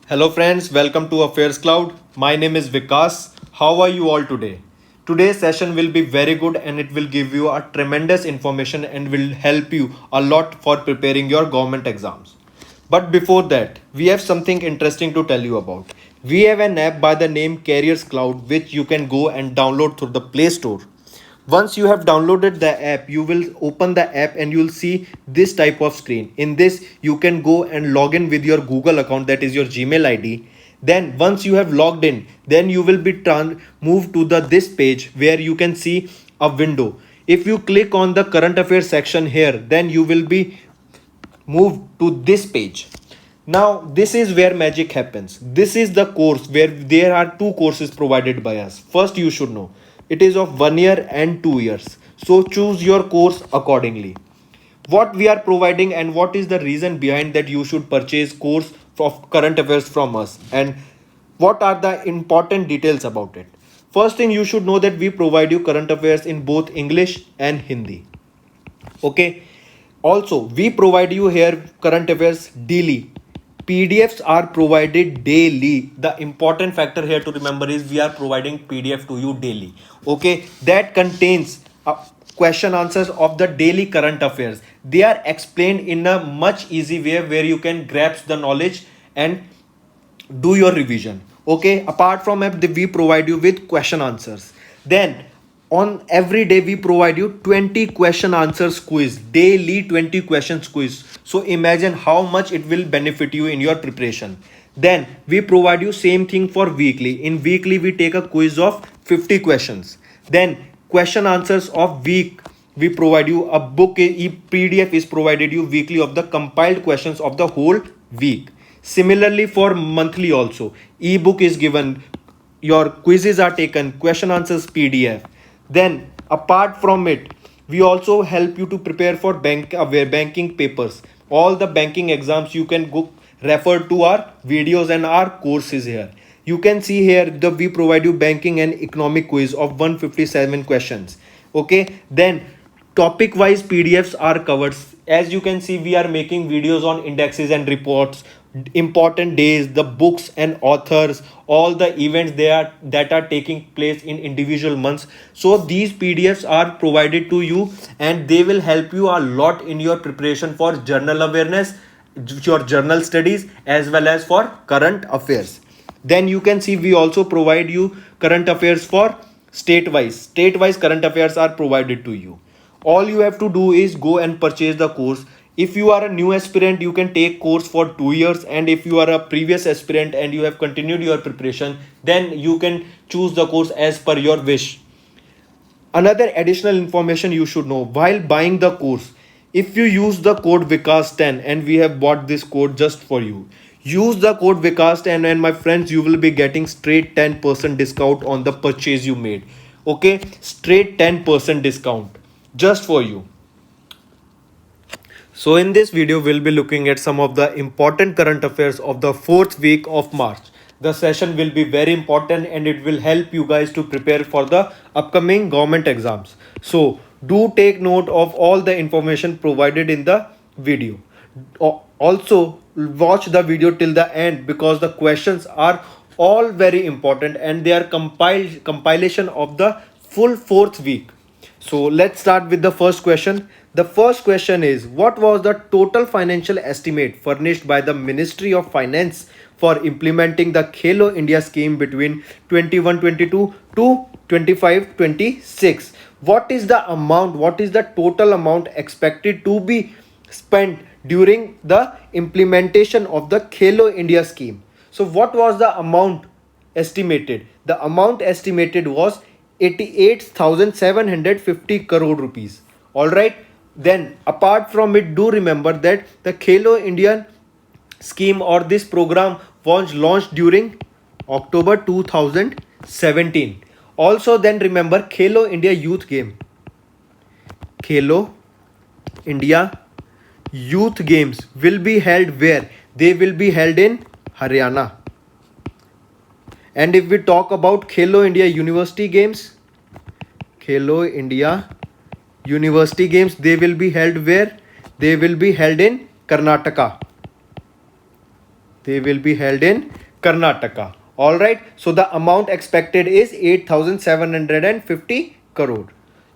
Hello, friends, welcome to Affairs Cloud. My name is Vikas. How are you all today? Today's session will be very good and it will give you a tremendous information and will help you a lot for preparing your government exams. But before that, we have something interesting to tell you about. We have an app by the name Careers Cloud which you can go and download through the Play Store. Once you have downloaded the app, you will open the app and you'll see this type of screen. In this, you can go and log in with your Google account, that is your Gmail ID. Then once you have logged in, then you will be moved to the this page where you can see a window. If you click on the current affairs section here, then you will be moved to this page. Now this is where magic happens. This is the course where there are two courses provided by us. First, you should know it is of 1 year and 2 years, so choose your course accordingly. What we are providing and what is the reason behind that you should purchase course of current affairs from us, and what are the important details about it. First thing, you should know that we provide you current affairs in both English and Hindi. Okay. Also, we provide you here current affairs daily. PDFs are provided daily. The important factor here to remember is we are providing PDF to you daily. Okay, that contains question answers of the daily current affairs. They are explained in a much easy way where you can grasp the knowledge and do your revision. Okay, apart from it, we provide you with question answers. Then on every day we provide you 20 question answers quiz, daily 20 questions quiz. So imagine how much it will benefit you in your preparation. Then we provide you same thing for weekly. In weekly we take a quiz of 50 questions. Then question answers of week, we provide you a book. PDF is provided you weekly of the compiled questions of the whole week. Similarly for monthly also, ebook is given, your quizzes are taken, question answers PDF. Then apart from it, we also help you to prepare for banking papers. All the banking exams you can go refer to our videos and our courses here. You can see here the we provide you banking and economic quiz of 157 questions. Okay, then topic wise PDFs are covered. As you can see, we are making videos on indexes and reports, important days, the books and authors, all the events they are that are taking place in individual months. So these PDFs are provided to you and they will help you a lot in your preparation for journal awareness, your journal studies, as well as for current affairs. Then you can see we also provide you current affairs for state wise current affairs are provided to you. All you have to do is go and purchase the course. If you are a new aspirant, you can take course for 2 years, and if you are a previous aspirant and you have continued your preparation, then you can choose the course as per your wish. Another additional information you should know while buying the course, if you use the code Vikas10, and we have bought this code just for you, use the code Vikas10 and my friends, you will be getting straight 10% discount on the purchase you made. Okay, straight 10% discount just for you. So in this video, we'll be looking at some of the important current affairs of the fourth week of March. The session will be very important and it will help you guys to prepare for the upcoming government exams. So do take note of all the information provided in the video. Also watch the video till the end because the questions are all very important and they are compilation of the full fourth week. So let's start with the first question. The first question is, what was the total financial estimate furnished by the Ministry of Finance for implementing the Khelo India scheme between 21-22 to 25-26? What is the amount? What is the total amount expected to be spent during the implementation of the Khelo India scheme? So what was the amount estimated? The amount estimated was 88,750 crore rupees. All right. Then apart from it, do remember that the Khelo India scheme or this program was launched during October 2017. Also then remember Khelo India Youth Game. Khelo India Youth Games will be held where? They will be held in Haryana. And if we talk about Khelo India University Games, Khelo India University Games, they will be held where? They will be held in Karnataka. They will be held in Karnataka. All right. So the amount expected is 8,750 crore.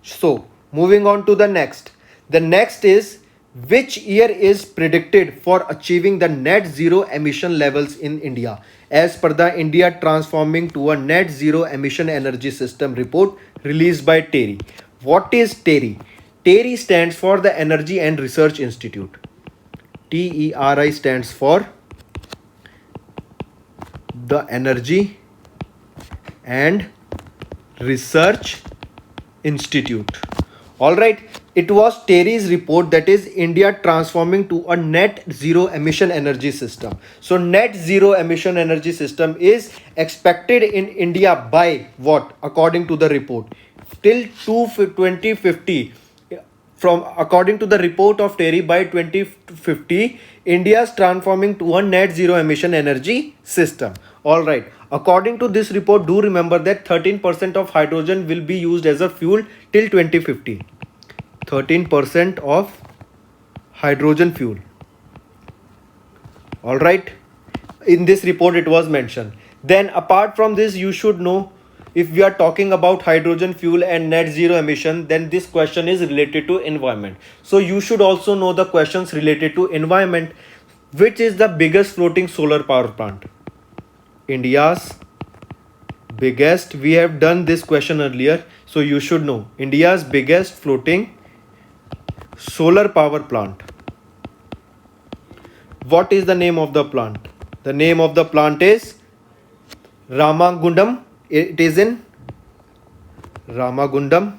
So moving on to the next. The next is, which year is predicted for achieving the net zero emission levels in India as per the India Transforming to a Net Zero Emission Energy System report released by TERI. What is TERI? TERI stands for the Energy and Research Institute. TERI stands for the Energy and Research Institute. All right, it was TERI's report, that is India transforming to a net zero emission energy system. So net zero emission energy system is expected in India by what, according to the report, till 2050. From according to the report of TERI, by 2050 India is transforming to a net zero emission energy system. All right, according to this report, do remember that 13% of hydrogen will be used as a fuel till 2050. 13% of hydrogen fuel. All right, in this report it was mentioned. Then apart from this, you should know, if we are talking about hydrogen fuel and net zero emission, then this question is related to environment. So you should also know the questions related to environment. Which is the biggest floating solar power plant? India's biggest, we have done this question earlier, so you should know India's biggest floating solar power plant. What is the name of the plant? The name of the plant is Ramagundam. It is in Ramagundam.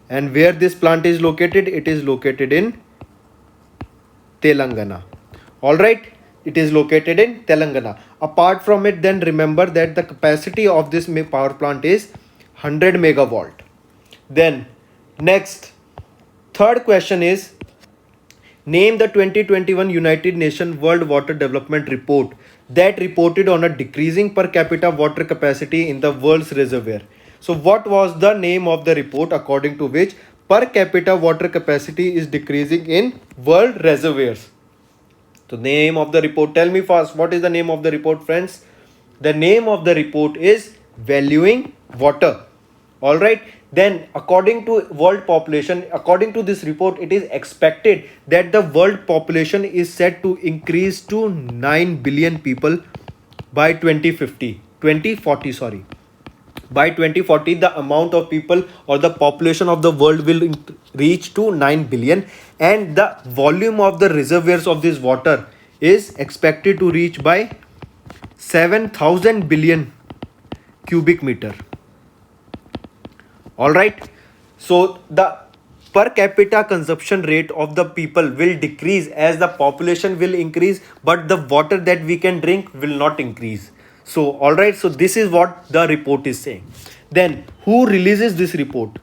And where this plant is located? It is located in Telangana. All right, it is located in Telangana. Apart from it, then remember that the capacity of this power plant is 100 megawatt. Then next, third question is, name the 2021 United Nations World Water Development Report that reported on a decreasing per capita water capacity in the world's reservoir. So what was the name of the report according to which per capita water capacity is decreasing in world reservoirs? So name of the report, tell me fast, what is the name of the report, friends? The name of the report is Valuing Water. All right, then according to world population, according to this report, it is expected that the world population is set to increase to 9 billion people by 2040, sorry. By 2040, the amount of people or the population of the world will reach to 9 billion, and the volume of the reservoirs of this water is expected to reach by 7,000 billion cubic meter. All right, so the per capita consumption rate of the people will decrease as the population will increase, but the water that we can drink will not increase. So all right, so this is what the report is saying. Then who releases this report?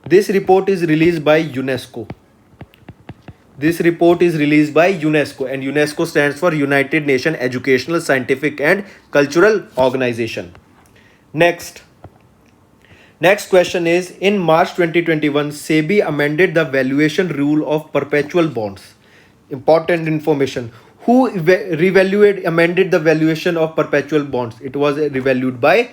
This report is released by UNESCO. This report is released by UNESCO, and UNESCO stands for United Nations Educational, Scientific and Cultural Organization. Next question is, in March 2021, SEBI amended the valuation rule of perpetual bonds. Important information. Who amended the valuation of perpetual bonds? It was revalued by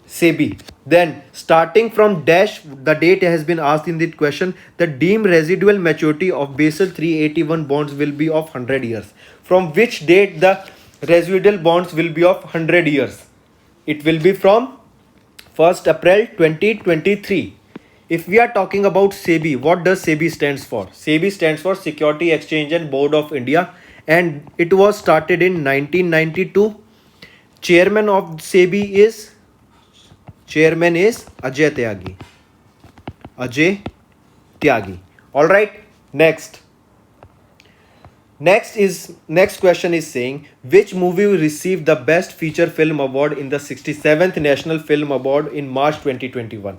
SEBI. Then starting from dash, the date has been asked in the question, the deemed residual maturity of Basel 381 bonds will be of 100 years. From which date the residual bonds will be of 100 years? It will be from 1st April 2023. If we are talking about SEBI, what does SEBI stands for? SEBI stands for Security Exchange and Board of India, and it was started in 1992. Chairman of SEBI is Ajay Tyagi. Ajay Tyagi. All right. Next question is saying, which movie received the best feature film award in the 67th National Film Award in March 2021?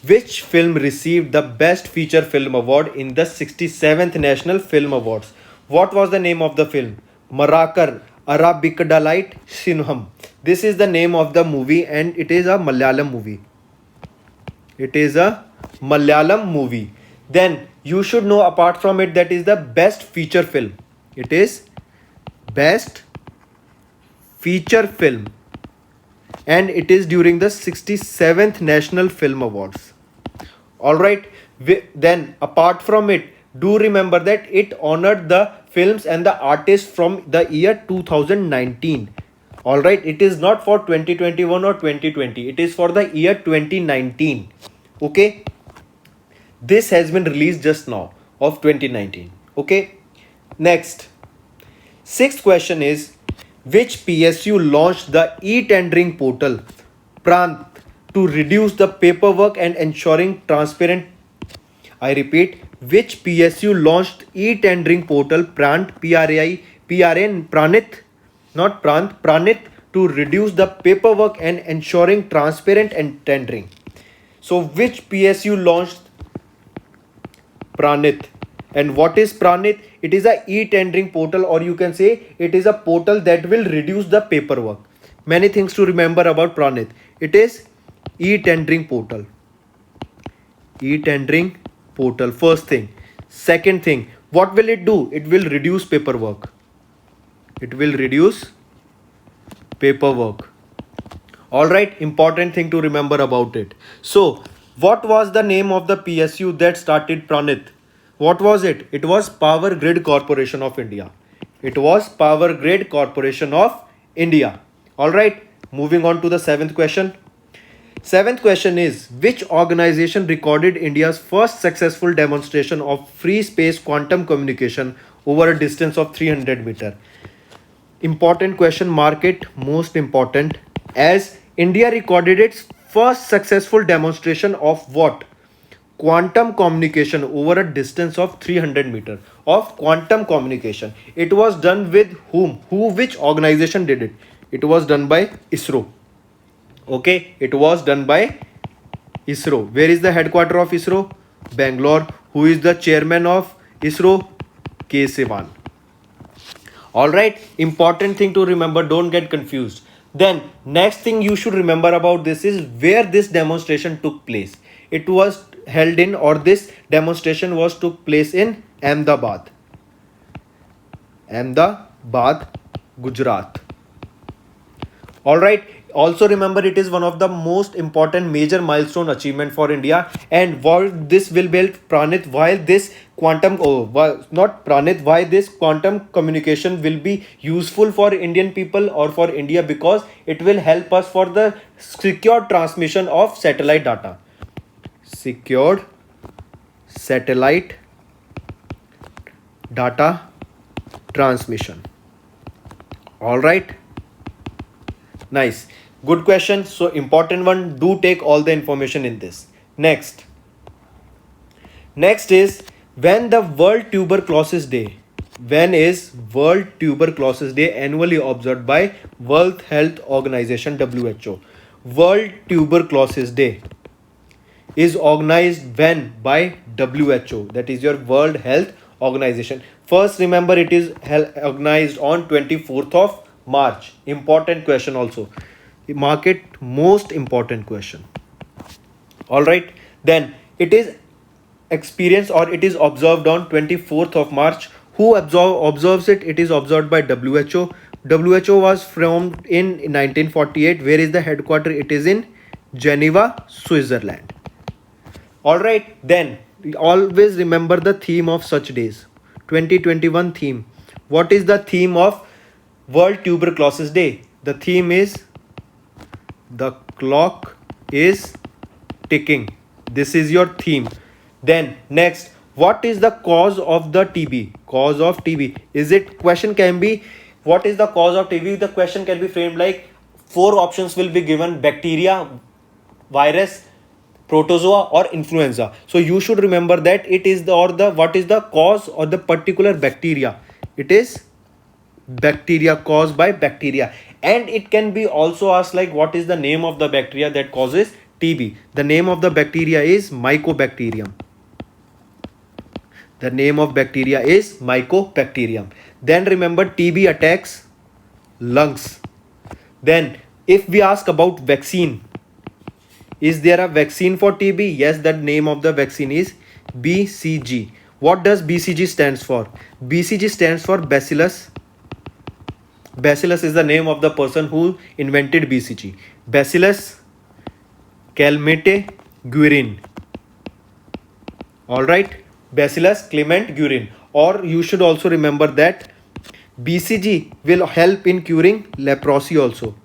Which film received the best feature film award in the 67th National Film Awards? What was the name of the film? Marakar Arabikadalite Sinham. This is the name of the movie, and it is a Malayalam movie. It is a Malayalam movie. Then you should know, apart from it, that is the best feature film. It is best feature film, and it is during the 67th National Film Awards. Alright, then apart from it, do remember that it honored the films and the artists from the year 2019. Alright, it is not for 2021 or 2020, it is for the year 2019. Okay, this has been released just now of 2019. Okay, next, sixth question is, which PSU launched the e-tendering portal Prant to reduce the paperwork and ensuring transparent? I repeat, which PSU launched e-tendering portal Prant, Pranit, not Prant, Pranit, to reduce the paperwork and ensuring transparent and tendering? So which PSU launched Pranit? And what is Pranit? It is a e-tendering portal, or you can say it is a portal that will reduce the paperwork. Many things to remember about Pranit. It is e-tendering portal. E-tendering portal, first thing. Second thing, what will it do? It will reduce paperwork. It will reduce paperwork. Alright, important thing to remember about it. So, what was the name of the PSU that started Pranit? What was it? It was Power Grid Corporation of India. It was Power Grid Corporation of India. Alright, moving on to the seventh question. Seventh question is, which organization recorded India's first successful demonstration of free space quantum communication over a distance of 300 meter? Important question, mark it, most important, as India recorded its first successful demonstration of what? Quantum communication over a distance of 300 meter of quantum communication. It was done with whom? Which organization did it? It was done by ISRO. Okay, it was done by ISRO. Where is the headquarter of ISRO? Bangalore. Who is the chairman of ISRO? K. Sivan. Alright, important thing to remember, don't get confused. Then next thing you should remember about this is where this demonstration took place. It was held in, or this demonstration took place in Ahmedabad. Ahmedabad, Gujarat. Alright, also remember it is one of the most important major milestone achievement for India, and while this will build Pranit, while this quantum why this quantum communication will be useful for Indian people or for India, because it will help us for the secure transmission of satellite data. Secured satellite data transmission. All right, nice, good question. So important one, do take all the information in this. Next is, when the World Tuberculosis Day, when is World Tuberculosis Day annually observed by World Health Organization, WHO? World Tuberculosis Day is organized when? By WHO, that is your World Health Organization. First remember, it is organized on 24th of March. Important question also, mark it, most important question. Alright, then it is experienced, or it is observed on 24th of March. Who observes it? It is observed by WHO. WHO was formed in 1948. Where is the headquarter? It is in Geneva, Switzerland. Alright, then always remember the theme of such days. 2021 theme. What is the theme of World Tuberculosis Day? The theme is the clock is ticking. This is your theme. Then next, what is the cause of the TB? Cause of TB. Is it, question can be, what is the cause of TB? The question can be framed like 4 options will be given: bacteria, virus, protozoa, or influenza. So you should remember that it is what is the cause or the particular bacteria? It is bacteria, caused by bacteria. And it can be also asked like, what is the name of the bacteria that causes TB? The name of the bacteria is Mycobacterium. The name of bacteria is Mycobacterium. Then remember, TB attacks lungs. Then if we ask about vaccine, is there a vaccine for TB? Yes, the name of the vaccine is BCG. What does BCG stands for? BCG stands for Bacillus. Bacillus is the name of the person who invented BCG. Bacillus Calmette Guerin. Alright, Bacillus Clement Guerin. Or you should also remember that BCG will help in curing leprosy also.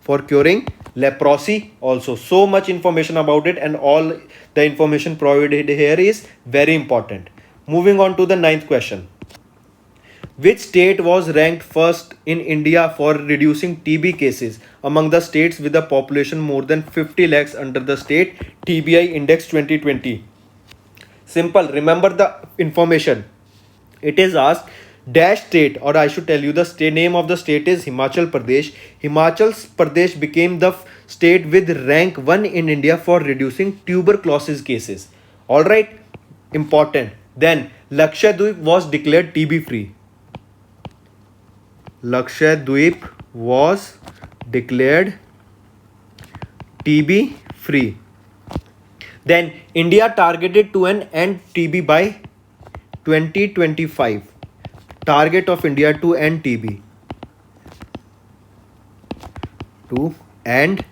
For curing leprosy also. So much information about it, and all the information provided here is very important. Moving on to the ninth question. Which state was ranked first in India for reducing TB cases among the states with a population more than 50 lakhs under the state TBI Index 2020? Simple, remember the information. It is asked dash state, or I should tell you the state name of the state is Himachal Pradesh. Himachal Pradesh became the state with rank 1 in India for reducing tuberculosis cases. Alright, important. Then Lakshadweep was declared TB free. Lakshadweep was declared TB free. Then India targeted to end TB by 2025. Target of India to end TB. To end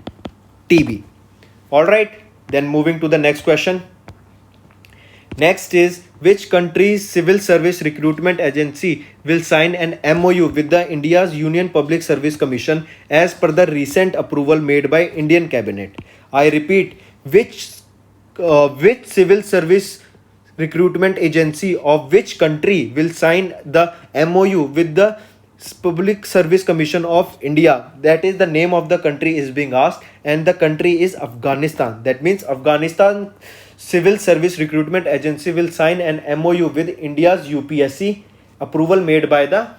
TB. Alright, then moving to the next question. Next is, which country's civil service recruitment agency will sign an MOU with the India's Union Public Service Commission as per the recent approval made by Indian Cabinet? I repeat, which civil service recruitment agency of which country will sign the MOU with the Public Service Commission of India? That is the name of the country is being asked, and the country is Afghanistan. That means Afghanistan Civil Service Recruitment Agency will sign an MOU with India's UPSC, approval made by the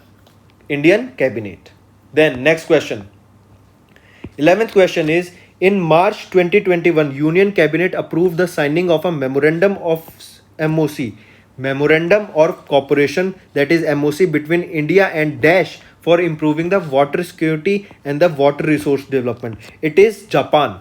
Indian Cabinet. Then next question. 11th question is, in March 2021, Union Cabinet approved the signing of a memorandum of MOC, Memorandum or Cooperation, that is MOC, between India and Dash for improving the water security and the water resource development. It is Japan.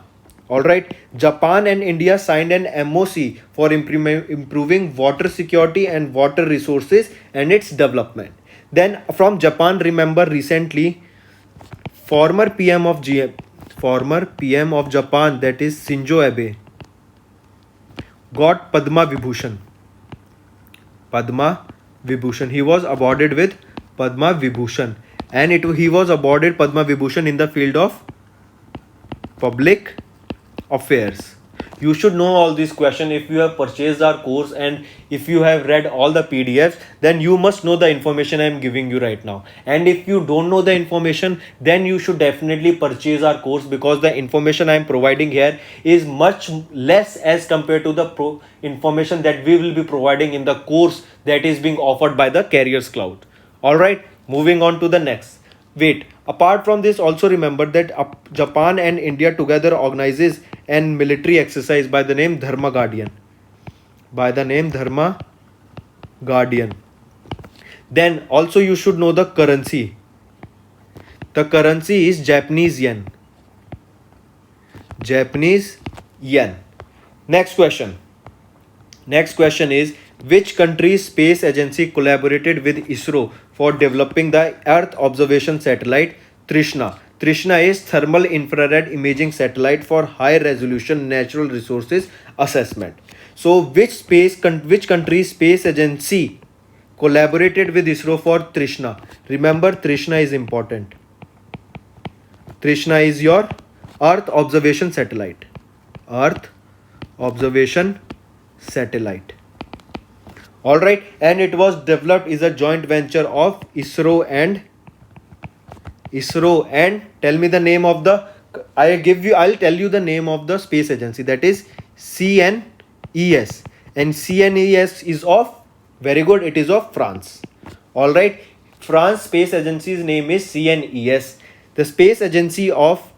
Alright, Japan and India signed an MOC for improving water security and water resources and its development. Then from Japan, remember recently, former PM of Japan, that is Shinzo Abe, got Padma Vibhushan. Padma Vibhushan. He was awarded with Padma Vibhushan, and he was awarded Padma Vibhushan in the field of public affairs. You should know all these questions. If you have purchased our course and if you have read all the PDFs, then you must know the information I am giving you right now. And if you don't know the information, then you should definitely purchase our course, because the information I am providing here is much less as compared to the information that we will be providing in the course that is being offered by the Careers Cloud. Alright, moving on to the next. Wait, apart from this, also remember that Japan and India together organizes an military exercise by the name Dharma Guardian. Then also you should know the currency. The currency is Japanese yen. Next question is, which country's space agency collaborated with ISRO for developing the Earth observation satellite Trishna? Trishna is thermal infrared imaging satellite for high resolution natural resources assessment. So which country's space agency collaborated with ISRO for Trishna? Remember, Trishna is important. Trishna is your Earth observation satellite. Alright, and it was developed is a joint venture of ISRO and tell me the name of the, I'll tell you the name of the space agency, that is CNES, and CNES is of, very good, it is of France. Alright, France space agency's name is CNES. The space agency of,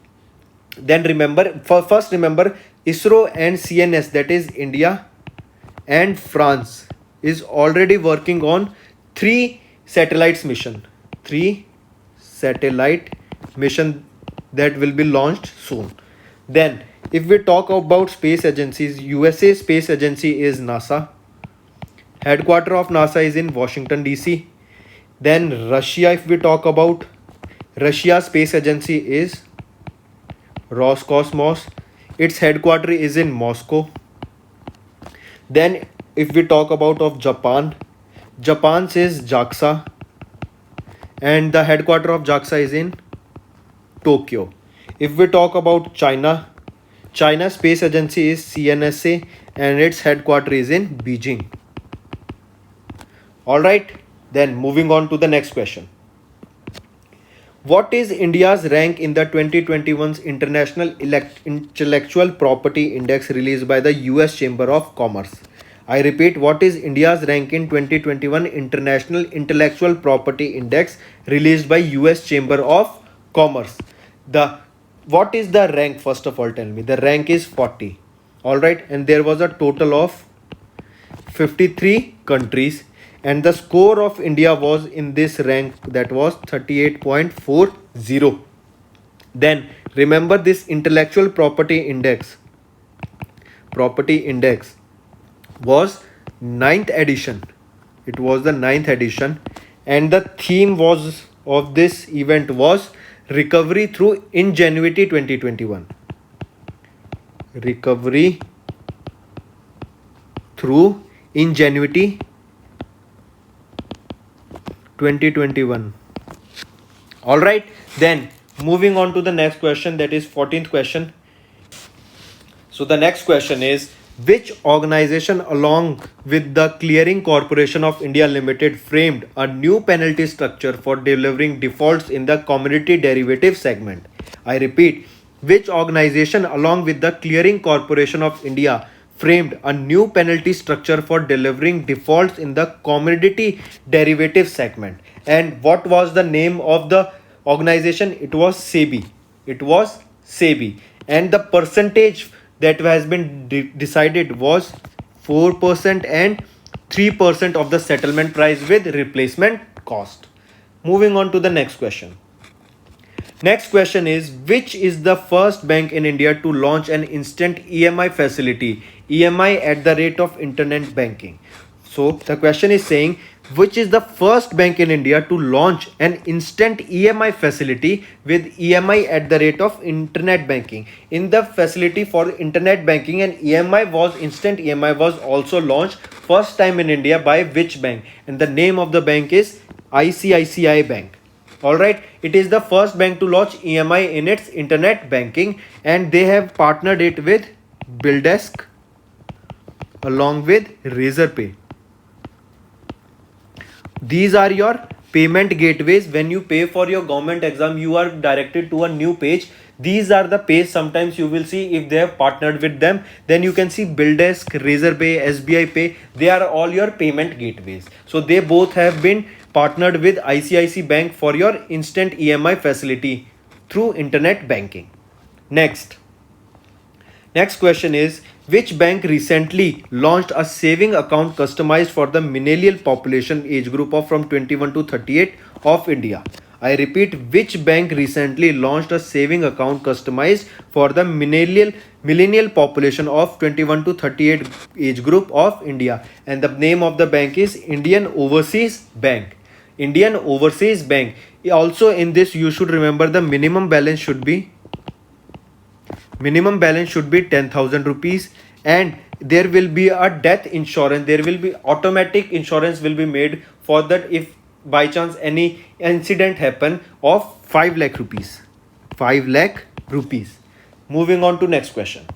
then remember, first remember ISRO and CNS, that is India and France, is already working on 3 satellite mission that will be launched soon. Then if we talk about space agencies, USA space agency is NASA. Headquarter of NASA is in Washington DC. Then Russia, if we talk about, Russia Space Agency is Roscosmos. Its headquarters is in Moscow. Then if we talk about of Japan, Japan says JAXA, and the headquarters of JAXA is in Tokyo. If we talk about China, China Space Agency is CNSA and its headquarters is in Beijing. Alright, then moving on to the next question. What is India's rank in the 2021's International Intellectual Property Index released by the US Chamber of Commerce? I repeat, what is India's rank in 2021 International Intellectual Property Index released by US Chamber of Commerce? What is the rank? First of all, tell me. The rank is 40. Alright, and there was a total of 53 countries, and the score of India was in this rank, that was 38.40. Then remember, this intellectual property index was 9th edition. It was the 9th edition, and the theme was of this event was recovery through ingenuity 2021. Recovery through ingenuity 2021. All right, then moving on to the next question, that is 14th question. So the next question is, which organization along with the Clearing Corporation of India Limited framed a new penalty structure for delivering defaults in the commodity derivative segment? I repeat, which organization along with the Clearing Corporation of India framed a new penalty structure for delivering defaults in the commodity derivative segment? And what was the name of the organization? It was SEBI. And the percentage that has been decided was 4% and 3% of the settlement price with replacement cost. Moving on to the next question. Next question is, which is the first bank in India to launch an instant EMI facility, EMI at the rate of internet banking? So the question is saying, which is the first bank in India to launch an instant EMI facility with EMI at the rate of internet banking? In the facility for internet banking, and instant EMI was also launched first time in India by which bank? And the name of the bank is ICICI Bank. Alright, it is the first bank to launch EMI in its internet banking, and they have partnered it with BillDesk along with Razorpay. These are your payment gateways. When you pay for your government exam, you are directed to a new page. These are the page. Sometimes you will see if they have partnered with them. Then you can see BillDesk, Razorpay, SBI Pay. They are all your payment gateways. So they both have been partnered with ICICI Bank for your instant EMI facility through internet banking. Next question is, which bank recently launched a saving account customized for the millennial population age group of from 21 to 38 of India? I repeat, which bank recently launched a saving account customized for the millennial population of 21 to 38 age group of India? And the name of the bank is Indian Overseas Bank. Indian Overseas Bank. Also in this, you should remember the minimum balance should be 10,000 rupees, and there will be a death insurance. There will be automatic insurance will be made for that if by chance any incident happen of 5 lakh rupees. 5 lakh rupees. Moving on to next question.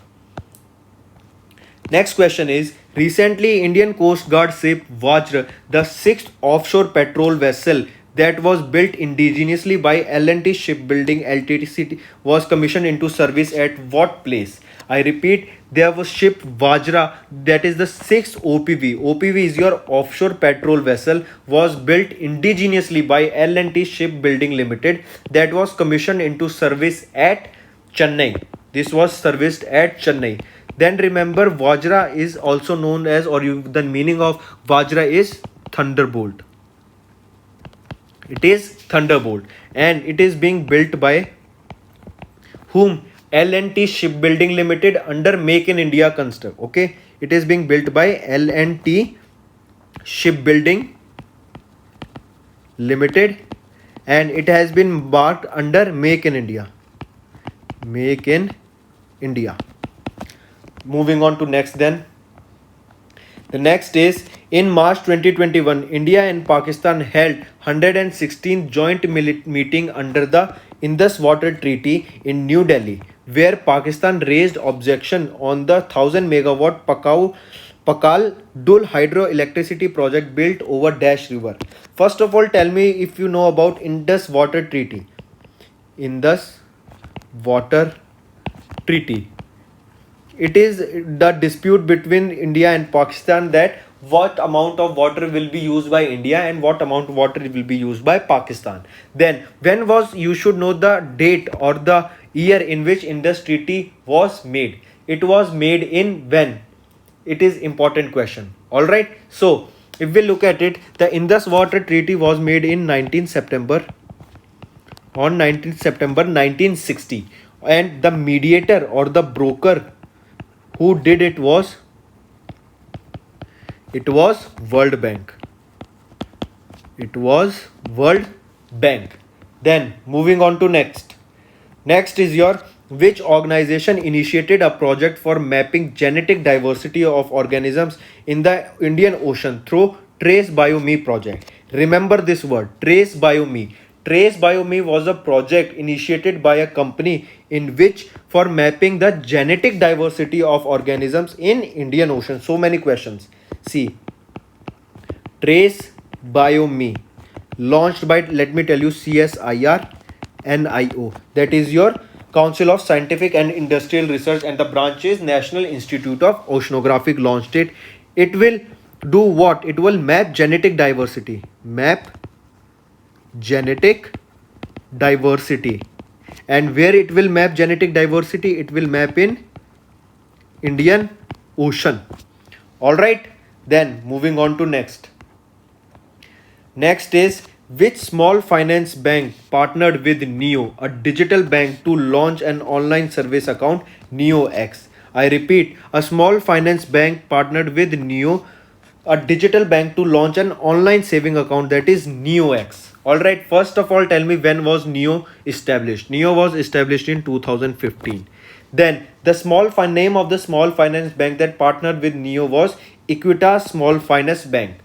Next question is, recently Indian Coast Guard ship Vajra, the 6th offshore patrol vessel that was built indigenously by L&T Shipbuilding Ltd, was commissioned into service at what place? I repeat, there was ship Vajra, that is the 6th OPV. OPV is your offshore patrol vessel, was built indigenously by L&T Shipbuilding Limited, that was commissioned into service at Chennai. This was serviced at Chennai. Then remember, Vajra is also known as, the meaning of Vajra is thunderbolt. It is thunderbolt, and it is being built by whom? L&T Shipbuilding Limited under Make in India construct. Okay, it is being built by L&T Shipbuilding Limited, and it has been marked under Make in India. Make in India. Moving on to next then. The next is in March 2021, India and Pakistan held 116th joint meeting under the Indus Water Treaty in New Delhi, where Pakistan raised objection on the 1000 megawatt Pakal Dul hydroelectricity project built over Dash River. First of all, tell me if you know about Indus Water Treaty. Indus Water Treaty. It is the dispute between India and Pakistan that what amount of water will be used by India and what amount of water will be used by Pakistan. Then when was, you should know the date or the year in which Indus Treaty was made. It was made in when? It is important question. Alright. So if we look at it, the Indus Water Treaty was made in 19th September on 19th September 1960, and the mediator or the broker who did it was World Bank. It was World Bank. Then moving on to next. Next is your which organization initiated a project for mapping genetic diversity of organisms in the Indian Ocean through Trace BioMe project. Remember this word, Trace BioMe. Trace BioMe was a project initiated by a company in which for mapping the genetic diversity of organisms in Indian Ocean. So many questions. See, Trace BioMe launched by, let me tell you, CSIR NIO. That is your Council of Scientific and Industrial Research, and the branch is National Institute of Oceanographic launched it. It will do what? It will map genetic diversity. Map genetic diversity. And where it will map genetic diversity? It will map in Indian Ocean. Alright, then moving on to next. Next is which small finance bank partnered with Neo, a digital bank, to launch an online service account, NeoX. I repeat, a small finance bank partnered with Neo, a digital bank, to launch an online saving account, that is NeoX. Alright, first of all, tell me when was Neo established. Neo was established in 2015. Then the name of the small finance bank that partnered with Neo was Equitas Small Finance Bank.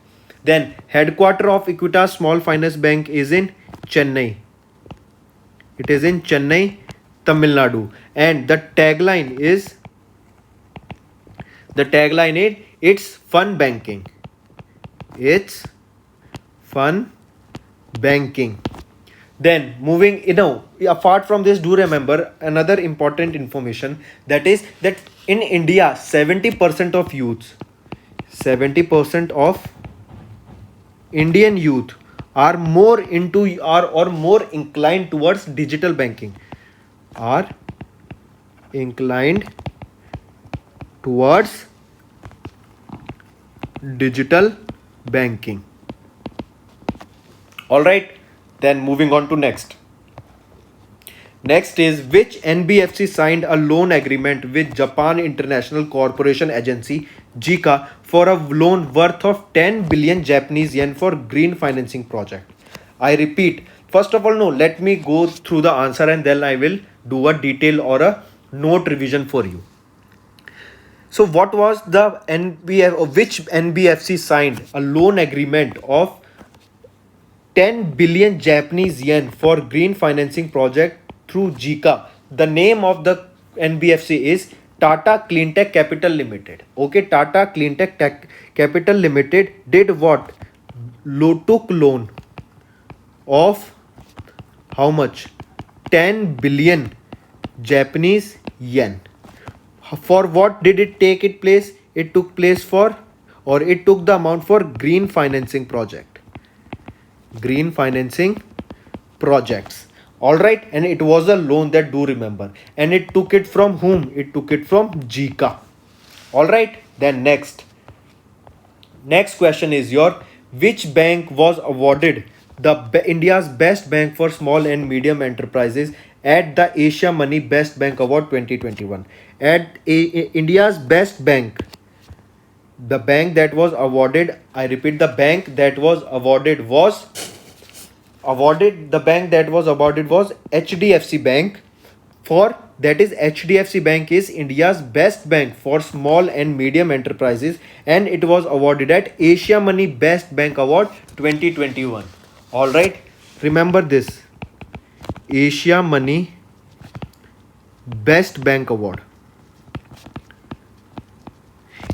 Then headquarter of Equitas Small Finance Bank is in Chennai. It is in Chennai, Tamil Nadu. And the tagline is it's fun banking. It's fun banking. Then moving, apart from this, do remember another important information, that is that in India 70% of youths, 70% of Indian youth are more into or more inclined towards digital banking, are inclined towards digital banking. Alright, then moving on to next. Next is which NBFC signed a loan agreement with Japan International Corporation Agency JICA for a loan worth of 10 billion Japanese yen for green financing project. I repeat, first of all, no, let me go through the answer and then I will do a detail or a note revision for you. So what was the which NBFC signed a loan agreement of 10 billion Japanese yen for green financing project through JICA? The name of the NBFC is Tata Cleantech Capital Limited. Okay, Tata Cleantech Capital Limited did what? Took loan of how much? 10 billion Japanese yen. For what did it take it place? It took place for, or it took the amount for green financing project. Green financing projects. Alright, and it was a loan, that do remember. And it took it from whom? It took it from JICA. Alright, then next. Next question is your which bank was awarded the India's Best Bank for Small and Medium Enterprises at the Asia Money Best Bank Award 2021. At India's Best Bank, the bank that was awarded, I repeat, the bank that was awarded was awarded, the bank that was awarded was HDFC Bank. For that is HDFC Bank is India's best bank for small and medium enterprises, and it was awarded at Asia Money Best Bank Award 2021. All right, remember this, Asia Money Best Bank Award.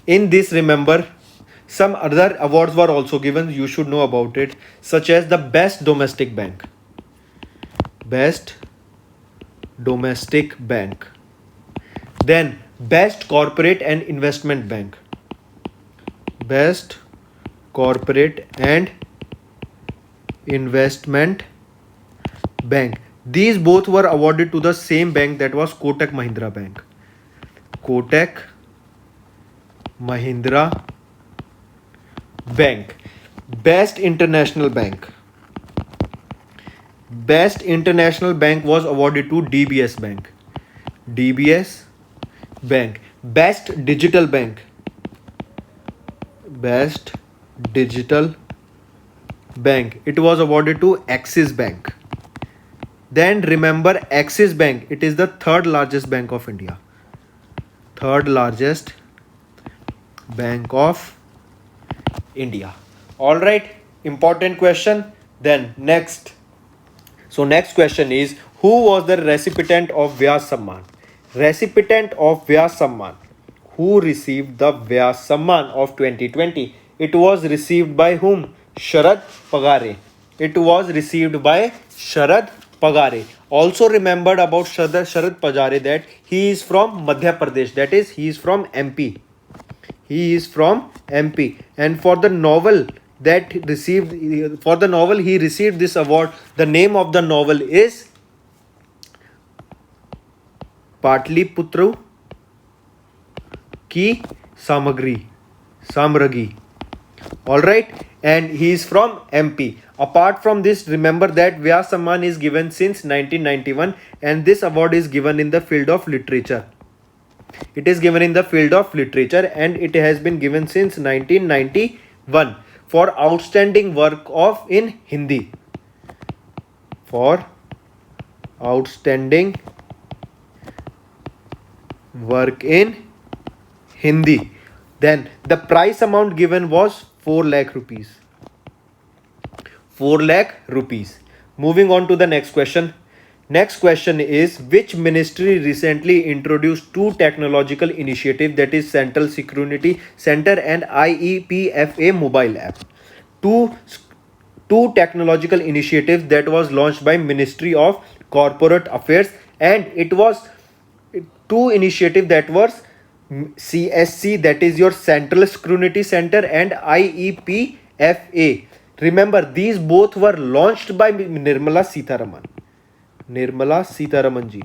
In this, remember, some other awards were also given, you should know about it, such as the Best Domestic Bank. Best Domestic Bank. Then Best Corporate and Investment Bank. Best Corporate and Investment Bank. These both were awarded to the same bank, that was Kotak Mahindra Bank. Kotak Mahindra Bank. Best International Bank. Best International Bank was awarded to DBS Bank. DBS Bank. Best Digital Bank. Best Digital Bank. It was awarded to Axis Bank. Then remember, Axis Bank, it is the third largest bank of India. Third largest bank of India. All right, important question. Then next. So next question is, who was the recipient of Vyas Samman? Recipient of Vyas Samman. Who received the Vyas Samman of 2020? It was received by whom? Sharad Pagare. It was received by Sharad Pagare. Also remembered about Sharad Pagare that he is from Madhya Pradesh. That is, he is from MP. He is from MP. And for the novel that received, for the novel he received this award, the name of the novel is Patliputra Ki Samragi. All right, and he is from MP. Apart from this, remember that Vyas Samman is given since 1991, and this award is given in the field of literature. It is given in the field of literature, and it has been given since 1991 for outstanding work of in Hindi. For outstanding work in Hindi. Then the price amount given was 4 lakh rupees. 4 lakh rupees. Moving on to the next question. Next question is, which ministry recently introduced two technological initiatives, that is Central Security Center and IEPFA mobile app? Two technological initiatives that was launched by Ministry of Corporate Affairs, and it was two initiatives that was CSC, that is your Central Scrutiny Center, and IEPFA. Remember, these both were launched by Nirmala Sitharaman. Nirmala Sitharaman ji.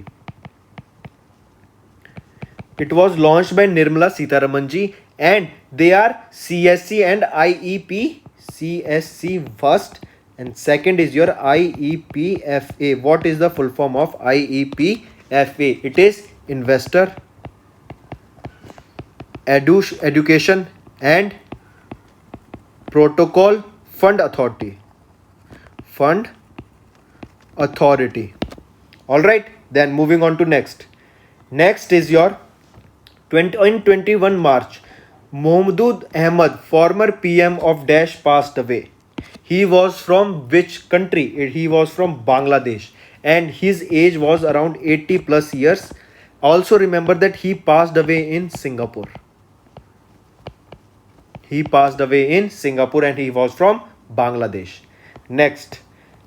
It was launched by Nirmala Sitharaman ji, and they are CSC and IEP. CSC first, and second is your IEPFA. What is the full form of IEPFA? It is Investor Education and Protocol Fund Authority. Fund Authority. All right, then moving on to next. Next is your 21 March, Mahmood Ahmad, former PM of Dash, passed away. He was from which country? He was from Bangladesh, and his age was around 80 plus years. Also remember that he passed away in Singapore. He passed away in Singapore, and he was from Bangladesh.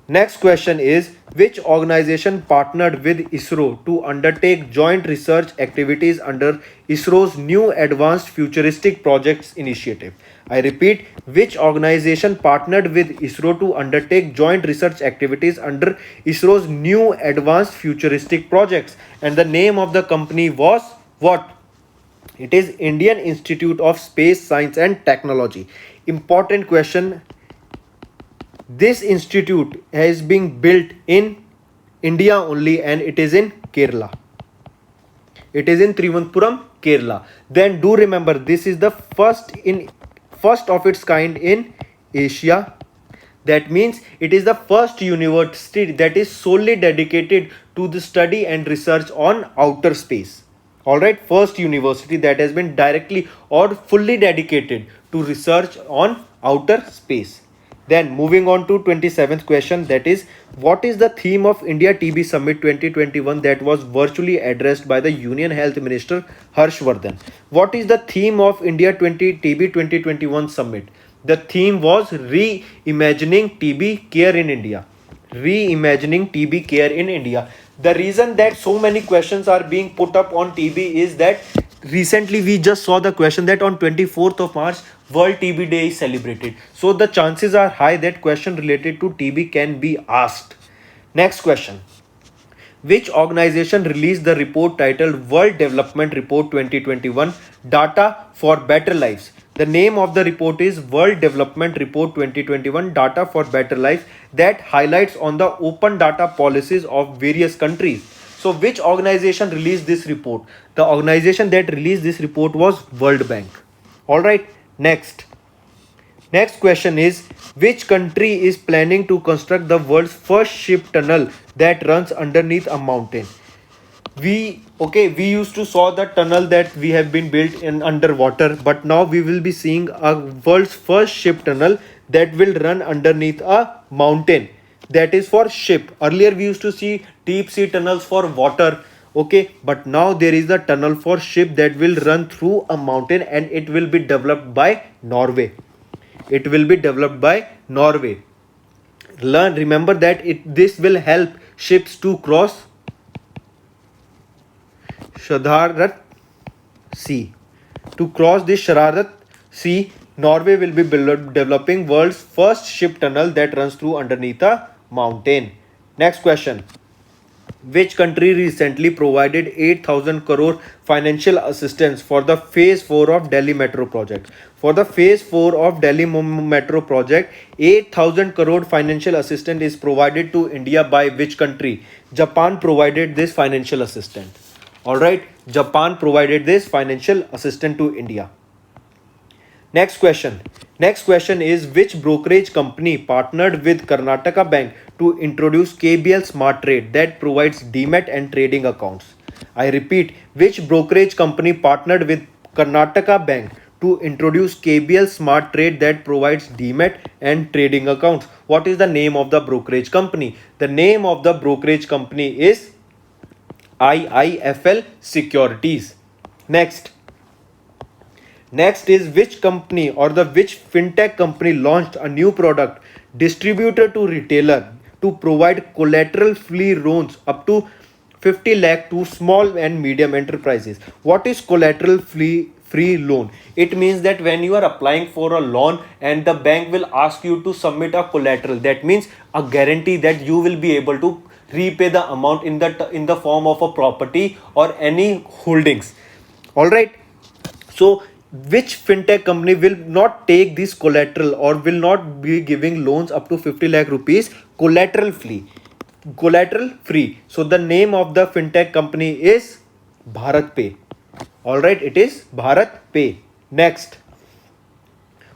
Next question is, which organization partnered with ISRO to undertake joint research activities under ISRO's new Advanced Futuristic Projects Initiative? I repeat, which organization partnered with ISRO to undertake joint research activities under ISRO's new Advanced Futuristic Projects? And the name of the company was what? It is Indian Institute of Space Science and Technology. Important question. This institute has been built in India only, and it is in Kerala. It is in Trivandrum, Kerala. Then do remember, this is the first of its kind in Asia. That means it is the first university that is solely dedicated to the study and research on outer space. Alright, first university that has been directly or fully dedicated to research on outer space. Then moving on to 27th question, that is, what is the theme of India TB Summit 2021 that was virtually addressed by the Union Health Minister Harshvardhan? What is the theme of India 20 TB 2021 Summit? The theme was reimagining TB care in India. Reimagining TB care in India. The reason that so many questions are being put up on TB is that recently we just saw the question that on 24th of March World TB Day is celebrated. So the chances are high that question related to TB can be asked. Next question. Which organization released the report titled World Development Report 2021 Data for Better Lives? The name of the report is World Development Report 2021 Data for Better Lives, that highlights on the open data policies of various countries. So which organization released this report? The organization that released this report was World Bank. Alright, next. Next question is, which country is planning to construct the world's first ship tunnel that runs underneath a mountain? We used to saw the tunnel that we have been built in underwater, but now we will be seeing a world's first ship tunnel that will run underneath a mountain. That is for ship. Earlier we used to see deep sea tunnels for water, but now there is a tunnel for ship that will run through a mountain, and it will be developed by Norway. It will be developed by Norway. Remember that this will help ships to cross Shararat Sea. To cross this Shararat Sea, Norway will be developing world's first ship tunnel that runs through underneath a mountain. Next question. Which country recently provided 8,000 crore financial assistance for the phase 4 of Delhi Metro project? For the phase 4 of Delhi Metro project, 8,000 crore financial assistance is provided to India by which country? Japan provided this financial assistance. Alright, Japan provided this financial assistance to India. Next question. Next question is, which brokerage company partnered with Karnataka Bank to introduce KBL Smart Trade that provides demat and trading accounts? I repeat, which brokerage company partnered with Karnataka Bank to introduce KBL Smart Trade that provides demat and trading accounts? What is the name of the brokerage company? The name of the brokerage company is IIFL Securities. Next is, which company or which fintech company launched a new product distributor to retailer to provide collateral free loans up to 50 lakh to small and medium enterprises? What is collateral free loan? It means that when you are applying for a loan and the bank will ask you to submit a collateral, that means a guarantee that you will be able to repay the amount in the form of a property or any holdings. Alright, so which fintech company will not take this collateral or will not be giving loans up to 50 lakh rupees collateral free? So the name of the fintech company is BharatPe. Alright, it is BharatPe. Next,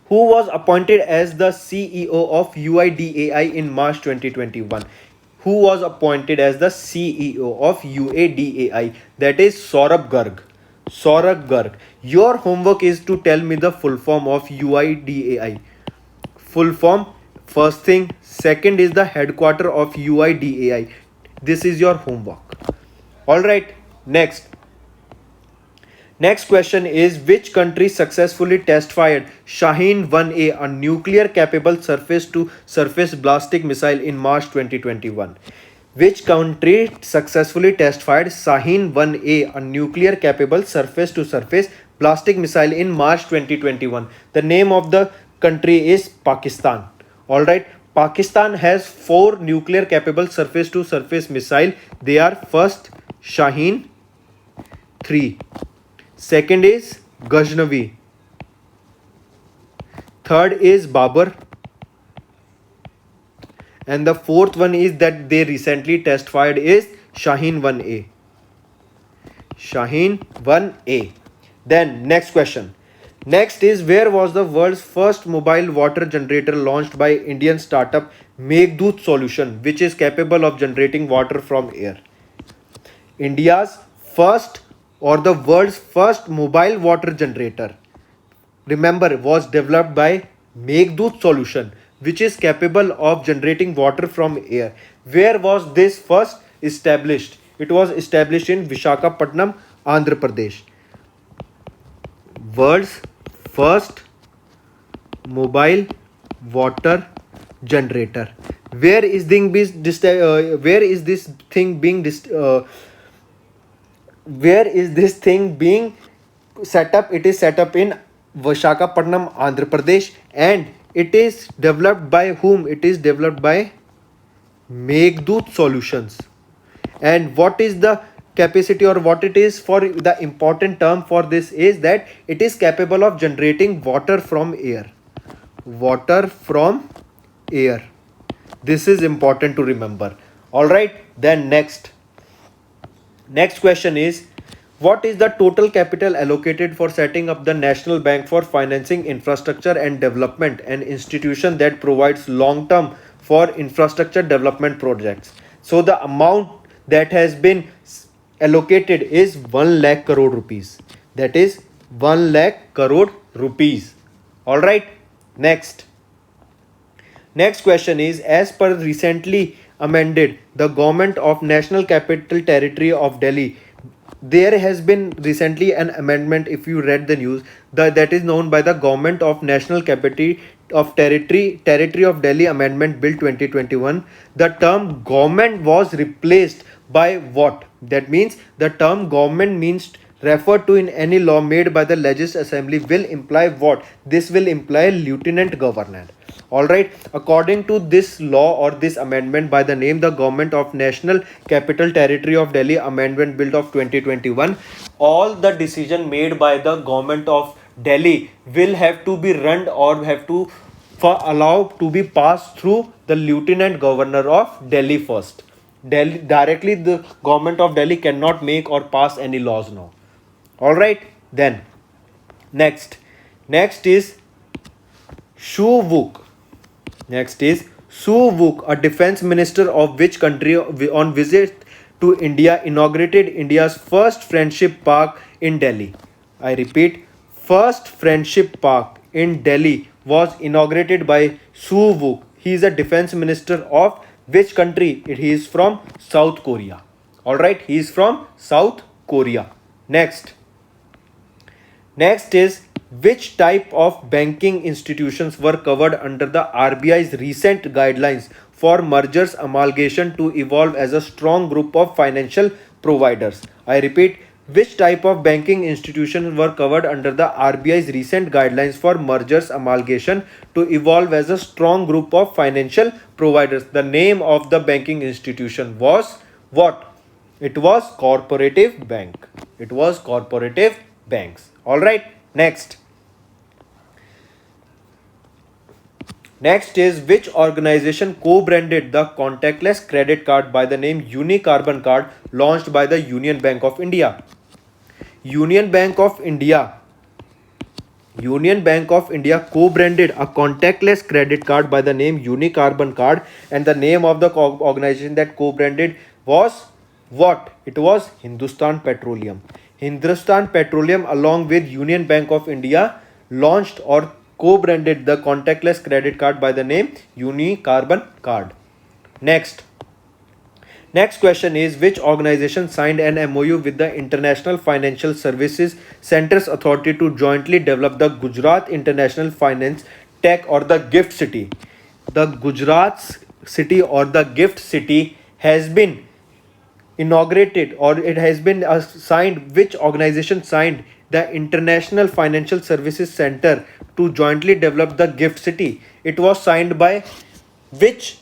who was appointed as the CEO of UIDAI in March 2021? Who was appointed as the CEO of UIDAI? That is Saurabh Garg. Saurabh Garg. Your homework is to tell me the full form of UIDAI. Full form, first thing. Second is the headquarter of UIDAI. This is your homework. Alright, next. Next question is, which country successfully test-fired Shaheen-1A, a nuclear-capable surface-to-surface ballistic missile in March 2021? Which country successfully test-fired Shaheen-1A, a nuclear-capable surface-to-surface ballistic missile in March 2021? The name of the country is Pakistan. Alright, Pakistan has 4 nuclear-capable surface-to-surface missiles. They are first Shaheen-3. Second is Ghaznavi. Third is Babar. And the fourth one is that they recently test fired is Shaheen-1A. Shaheen-1A. Then next question. Next is, where was the world's first mobile water generator launched by Indian startup Meghdoot Solution, which is capable of generating water from air? India's first or the world's first mobile water generator, remember, was developed by Meghdoot Solution, which is capable of generating water from air. Where was this first established? It was established in Vishakhapatnam, Andhra Pradesh. World's first mobile water generator. Where is this thing being where is this thing being set up? It is set up in Vishakhapatnam, Andhra Pradesh, and it is developed by whom? It is developed by Meghdoot Solutions. And what is the capacity, or what it is, for the important term for this is that it is capable of generating water from air. Water from air. This is important to remember. All right, then next question is, what is the total capital allocated for setting up the National Bank for Financing Infrastructure and Development, an institution that provides long term for infrastructure development projects? So the amount that has been allocated is 1 lakh crore rupees. That is 1 lakh crore rupees. All right, next question is, as per recently amended the Government of National Capital Territory of Delhi, there has been recently an amendment, if you read the news, that is known by the Government of National Capital of Territory of Delhi Amendment Bill 2021. The term government was replaced by what? That means the term government means referred to in any law made by the Legislative Assembly will imply what? This will imply Lieutenant Governor. Alright, according to this law or this amendment by the name the Government of National Capital Territory of Delhi Amendment Bill of 2021, all the decision made by the Government of Delhi will have to be run or have to allowed to be passed through the Lieutenant Governor of Delhi first. Delhi directly, the Government of Delhi cannot make or pass any laws now. All right, then next is Shu Wook. Shu Wook, a defense minister of which country, on visit to India, inaugurated India's first friendship park in Delhi. I repeat, first friendship park in Delhi was inaugurated by Shu Wook. He is a defense minister of which country? He is from South Korea. All right, he is from South Korea. Next is, which type of banking institutions were covered under the RBI's recent guidelines for mergers amalgamation to evolve as a strong group of financial providers? I repeat, which type of banking institutions were covered under the RBI's recent guidelines for mergers amalgamation to evolve as a strong group of financial providers? The name of the banking institution was what? It was Cooperative Bank. It was Cooperative Banks. All right, next is, which organization co-branded the contactless credit card by the name Unicarbon card launched by the Union Bank of India? Union Bank of India co-branded a contactless credit card by the name Unicarbon card, and the name of the organization that co-branded was what? It was Hindustan Petroleum. Hindustan Petroleum along with Union Bank of India launched or co-branded the contactless credit card by the name Unicarbon card. Next question is, which organization signed an MOU with the International Financial Services Centres Authority to jointly develop the Gujarat International Finance Tech, or the GIFT City? The Gujarat City or the GIFT City has been inaugurated, or it has been signed. Which organization signed the International Financial Services Center to jointly develop the GIFT City? It was signed by which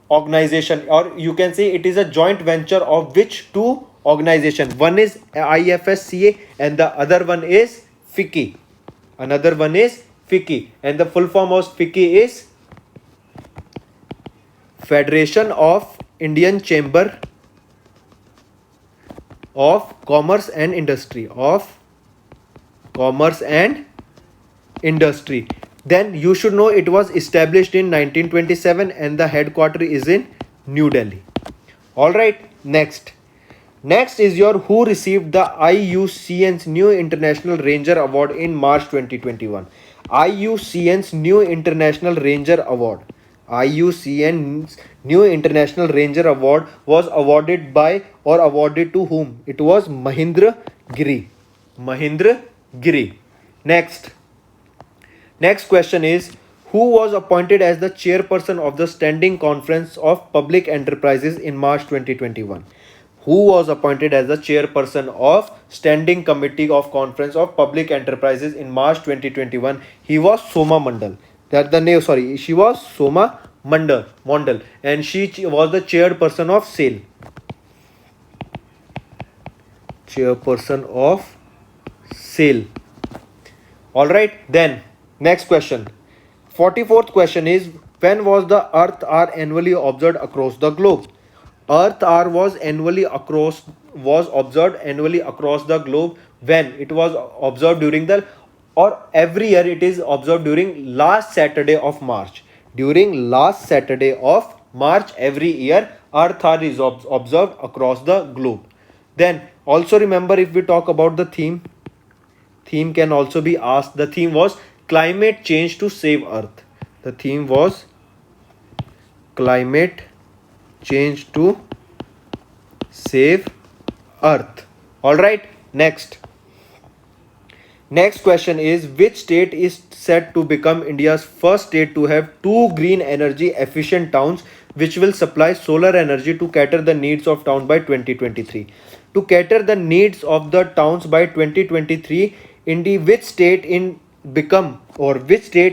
organization, or you can say it is a joint venture of which two organizations? One is IFSCA and the other one is FICCI. And the full form of FICCI is Federation of Indian Chamber of Commerce and Industry. industry. Then you should know it was established in 1927 and the headquarters is in New Delhi. All right, next. Next is your who received the IUCN's New International Ranger Award in March 2021. IUCN's New International Ranger Award. IUCN's New International Ranger Award was awarded by or awarded to whom? It was Mahindra Giri. Mahindra Giri. Next. Next question is who was appointed as the chairperson of the Standing Conference of Public Enterprises in March 2021? Who was appointed as the chairperson of Standing Committee of Conference of Public Enterprises in March 2021? He was Soma Mandal. That the name, sorry, she was Soma Mandal, and she was the chairperson of SAIL. Chairperson of SAIL. All right, then next question. 44th question is when was the Earth hour annually observed across the globe? Earth hour was observed annually across the globe when it was observed during the or every year it is observed during last Saturday of March. During last Saturday of March every year Earth hour is observed across the globe. Then also remember if we talk about the theme can also be asked. The theme was climate change to save Earth. The theme was climate change to save Earth. All right, next question is which state is set to become India's first state to have two green energy efficient towns which will supply solar energy to cater the needs of town by 2023? To cater the needs of the towns by 2023, which state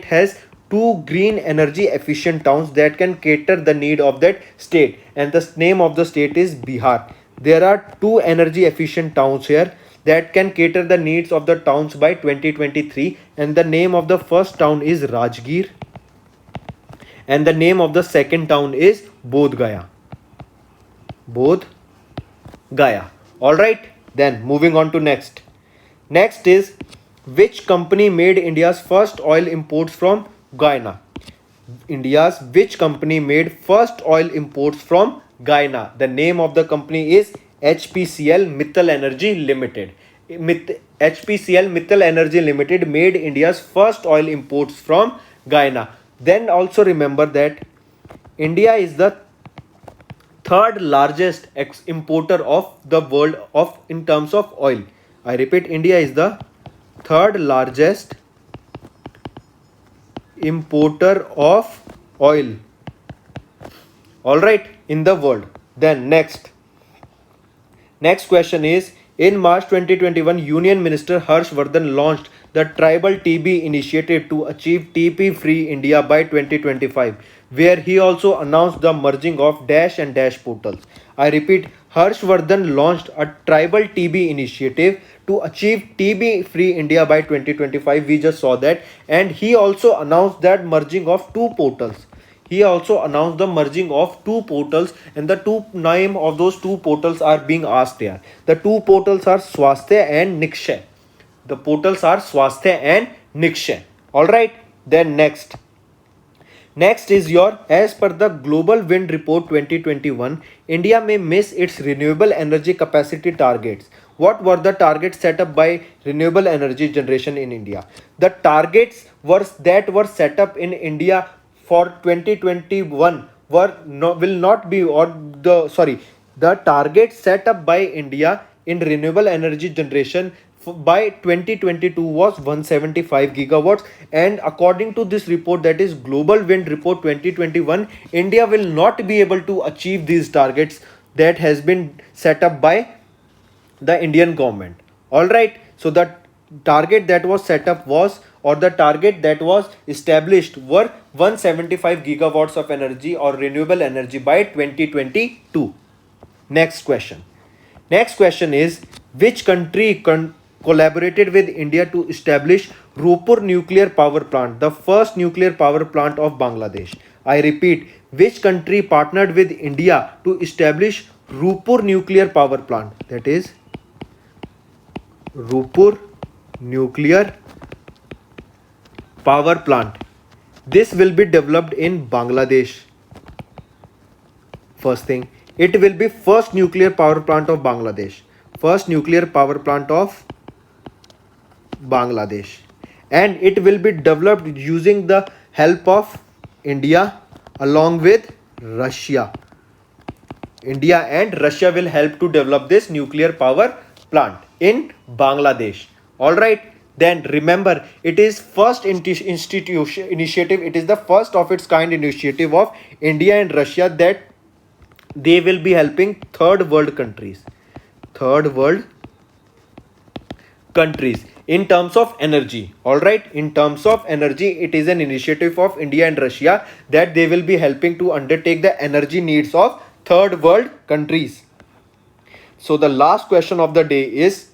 has two green energy efficient towns that can cater the need of that state, and the name of the state is Bihar. There are two energy efficient towns here that can cater the needs of the towns by 2023, and the name of the first town is Rajgir and the name of the second town is Bodh Gaya. All right, then moving on to next is which company made India's first oil imports from Guyana? Which company made first oil imports from Guyana? The name of the company is HPCL Mittal Energy Limited. HPCL Mittal Energy Limited made India's first oil imports from Guyana. Then also remember that India is the third largest importer of the world in terms of oil. I repeat, India is the third largest importer of oil, all right, in the world. Then next question is in March 2021 Union Minister Harsh Vardhan launched the Tribal TB initiative to achieve TB free India by 2025, where he also announced the merging of Dash and Dash portals. I repeat, Harsh Vardhan launched a Tribal TB initiative to achieve TB free India by 2025. We just saw that, and he also announced that merging of two portals. And the two name of those two portals are being asked here. The two portals are Swasthya and Nikshay. All right, then next is your as per the Global Wind Report 2021, India may miss its renewable energy capacity targets. What were the targets set up by renewable energy generation in India? The targets were set up in India for 2021 the target set up by India in renewable energy generation by 2022 was 175 gigawatts, and according to this report, that is Global Wind Report 2021, India will not be able to achieve these targets that has been set up by the Indian government. All right, so the target that was set up was, or the target that was established were 175 gigawatts of energy or renewable energy by 2022. Next question is which country collaborated with India to establish Ropur nuclear power plant, the first nuclear power plant of Bangladesh? I repeat, which country partnered with India to establish Ropur nuclear power plant? That is Ropur nuclear power plant. This will be developed in Bangladesh. First thing, it will be first nuclear power plant of Bangladesh. First nuclear power plant of Bangladesh. And it will be developed using the help of India along with Russia. India and Russia will help to develop this nuclear power plant in Bangladesh. Alright, then remember, it is first initiative, it is the first of its kind initiative of India and Russia that they will be helping third world countries. Third world countries in terms of energy. All right, in terms of energy, it is an initiative of India and Russia that they will be helping to undertake the energy needs of third world countries. So the last question of the day is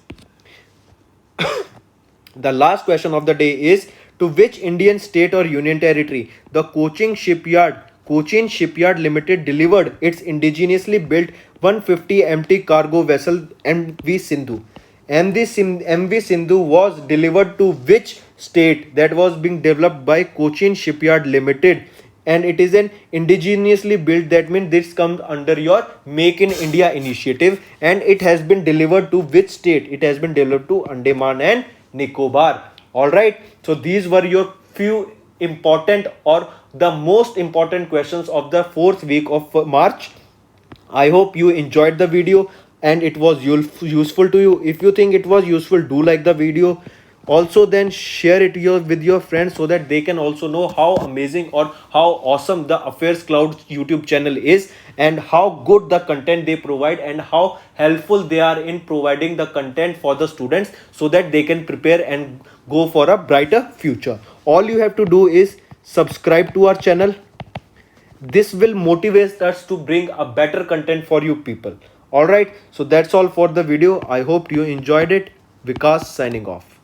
to which Indian state or union territory the Cochin Shipyard Limited delivered its indigenously built 150 MT cargo vessel MV Sindhu. MV Sindhu was delivered to which state? That was being developed by Cochin Shipyard Limited, and it is an indigenously built. That means this comes under your Make in India initiative, and it has been delivered to which state? It has been delivered to Andaman and Nicobar. All right, so these were your few important or the most important questions of the 4th week of March. I hope you enjoyed the video and it was useful to you. If you think it was useful, do like the video. Also then share it with your friends so that they can also know how amazing or how awesome the Affairs Cloud YouTube channel is, and how good the content they provide and how helpful they are in providing the content for the students so that they can prepare and go for a brighter future. All you have to do is subscribe to our channel. This will motivate us to bring a better content for you people. All right, so that's all for the video. I hope you enjoyed it. Vikas signing off.